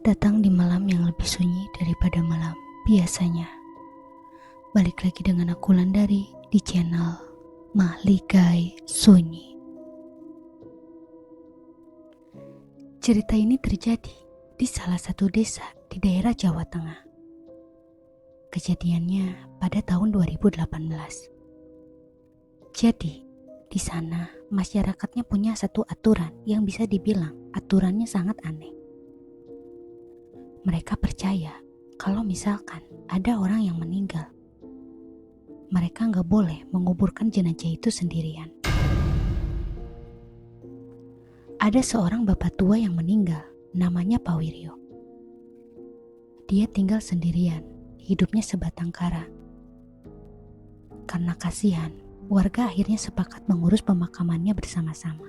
Selamat datang di malam yang lebih sunyi daripada malam biasanya. Balik lagi dengan aku Landari di channel Mahligai Sunyi. Cerita ini terjadi di salah satu desa di daerah Jawa Tengah. Kejadiannya pada tahun 2018. Jadi, di sana masyarakatnya punya satu aturan yang bisa dibilang aturannya sangat aneh. Mereka percaya kalau misalkan ada orang yang meninggal, mereka nggak boleh menguburkan jenazah itu sendirian. Ada seorang bapak tua yang meninggal, namanya Pak Wiryo. Dia tinggal sendirian, hidupnya sebatang kara. Karena kasihan, warga akhirnya sepakat mengurus pemakamannya bersama-sama.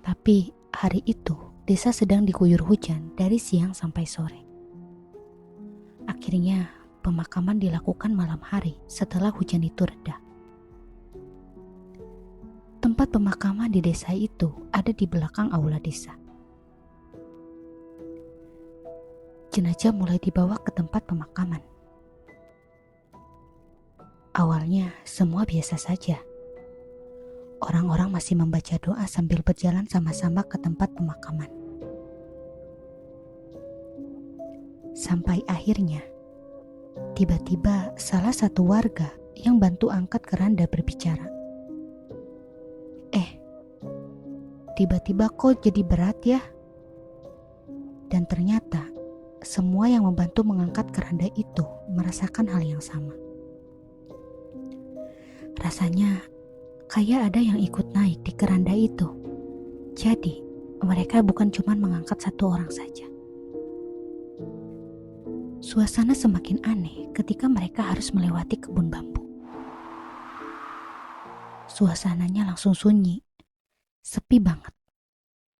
Tapi hari itu, desa sedang diguyur hujan dari siang sampai sore. Akhirnya, pemakaman dilakukan malam hari setelah hujan itu reda. Tempat pemakaman di desa itu ada di belakang aula desa. Jenazah mulai dibawa ke tempat pemakaman. Awalnya semua biasa saja. Orang-orang masih membaca doa sambil berjalan sama-sama ke tempat pemakaman. Sampai akhirnya, tiba-tiba salah satu warga yang bantu angkat keranda berbicara. Tiba-tiba kok jadi berat ya? Dan ternyata semua yang membantu mengangkat keranda itu merasakan hal yang sama. Rasanya kayak ada yang ikut naik di keranda itu. Jadi mereka bukan cuma mengangkat satu orang saja. Suasana semakin aneh ketika mereka harus melewati kebun bambu. Suasananya langsung sunyi, sepi banget.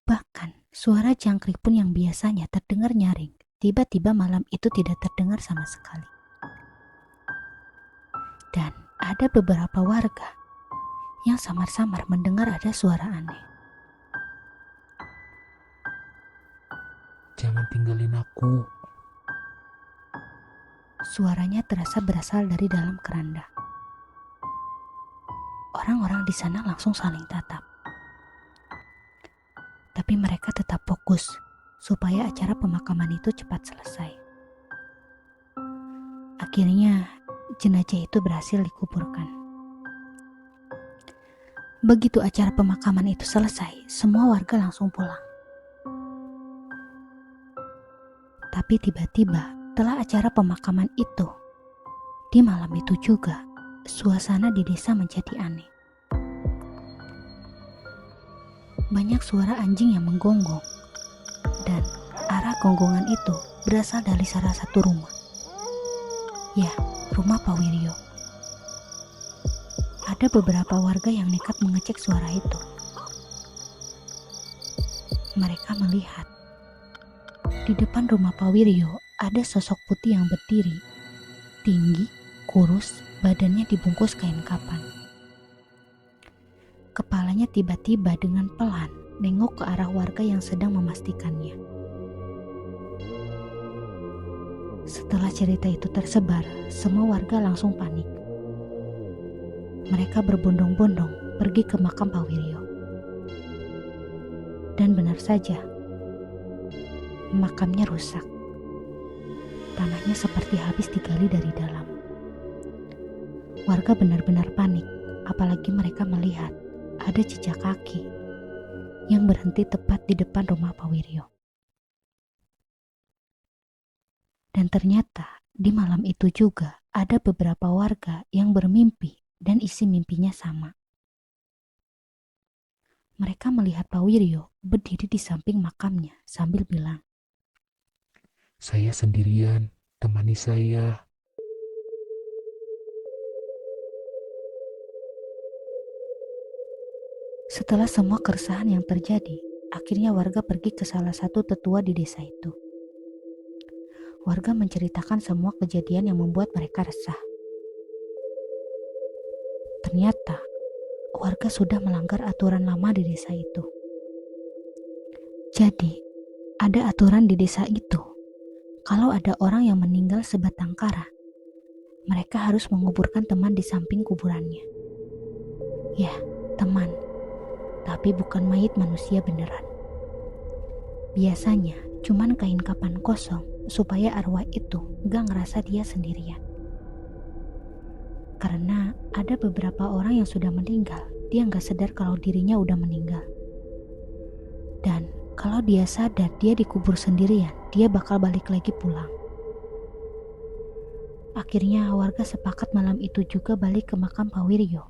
Bahkan suara jangkrik pun yang biasanya terdengar nyaring, tiba-tiba malam itu tidak terdengar sama sekali. Dan ada beberapa warga yang samar-samar mendengar ada suara aneh. Jangan tinggalin aku. Suaranya terasa berasal dari dalam keranda. Orang-orang di sana langsung saling tatap. Tapi mereka tetap fokus supaya acara pemakaman itu cepat selesai. Akhirnya jenazah itu berhasil dikuburkan. Begitu acara pemakaman itu selesai, semua warga langsung pulang. Tapi tiba-tiba setelah acara pemakaman itu, di malam itu juga, suasana di desa menjadi aneh. Banyak suara anjing yang menggonggong, dan arah gonggongan itu berasal dari salah satu rumah. Ya, rumah Pak Wiryo. Ada beberapa warga yang nekat mengecek suara itu. Mereka melihat di depan rumah Pak Wiryo ada sosok putih yang berdiri, tinggi, kurus, badannya dibungkus kain kapan. Kepalanya tiba-tiba dengan pelan nengok ke arah warga yang sedang memastikannya. Setelah cerita itu tersebar, semua warga langsung panik. Mereka berbondong-bondong pergi ke makam Pak Wiryo. Dan benar saja, makamnya rusak. Tanahnya seperti habis digali dari dalam. Warga benar-benar panik, apalagi mereka melihat ada jejak kaki yang berhenti tepat di depan rumah Pak Wiryo. Dan ternyata di malam itu juga ada beberapa warga yang bermimpi dan isi mimpinya sama. Mereka melihat Pak Wiryo berdiri di samping makamnya sambil bilang, Saya sendirian, temani saya. setelah semua keresahan yang terjadi, akhirnya warga pergi ke salah satu tetua di desa itu. Warga menceritakan semua kejadian yang membuat mereka resah. Ternyata, warga sudah melanggar aturan lama di desa itu. Jadi, Ada aturan di desa itu. Kalau ada orang yang meninggal sebatang kara, mereka harus menguburkan teman di samping kuburannya. Ya, teman. Tapi bukan mayit manusia beneran. Biasanya cuman kain kapan kosong supaya arwah itu gak ngerasa dia sendirian. Karena ada beberapa orang yang sudah meninggal, dia gak sadar kalau dirinya udah meninggal. Dan kalau dia sadar dia dikubur sendirian, dia bakal balik lagi pulang. Akhirnya warga sepakat malam itu juga balik ke makam Pak Wiryo.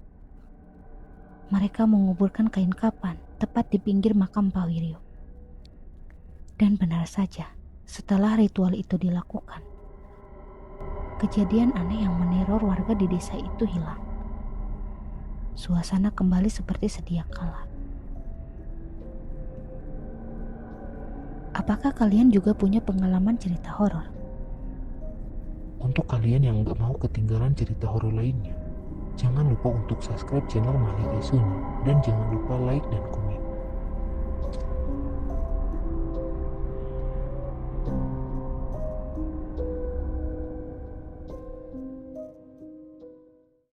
Mereka menguburkan kain kapan tepat di pinggir makam Pak Wiryo. Dan benar saja, setelah ritual itu dilakukan, kejadian aneh yang meneror warga di desa itu hilang. Suasana kembali seperti sedia kala. Apakah kalian juga punya pengalaman cerita horor? Untuk kalian yang gak mau ketinggalan cerita horor lainnya, jangan lupa untuk subscribe channel Maliki Sunyi dan jangan lupa like dan komen.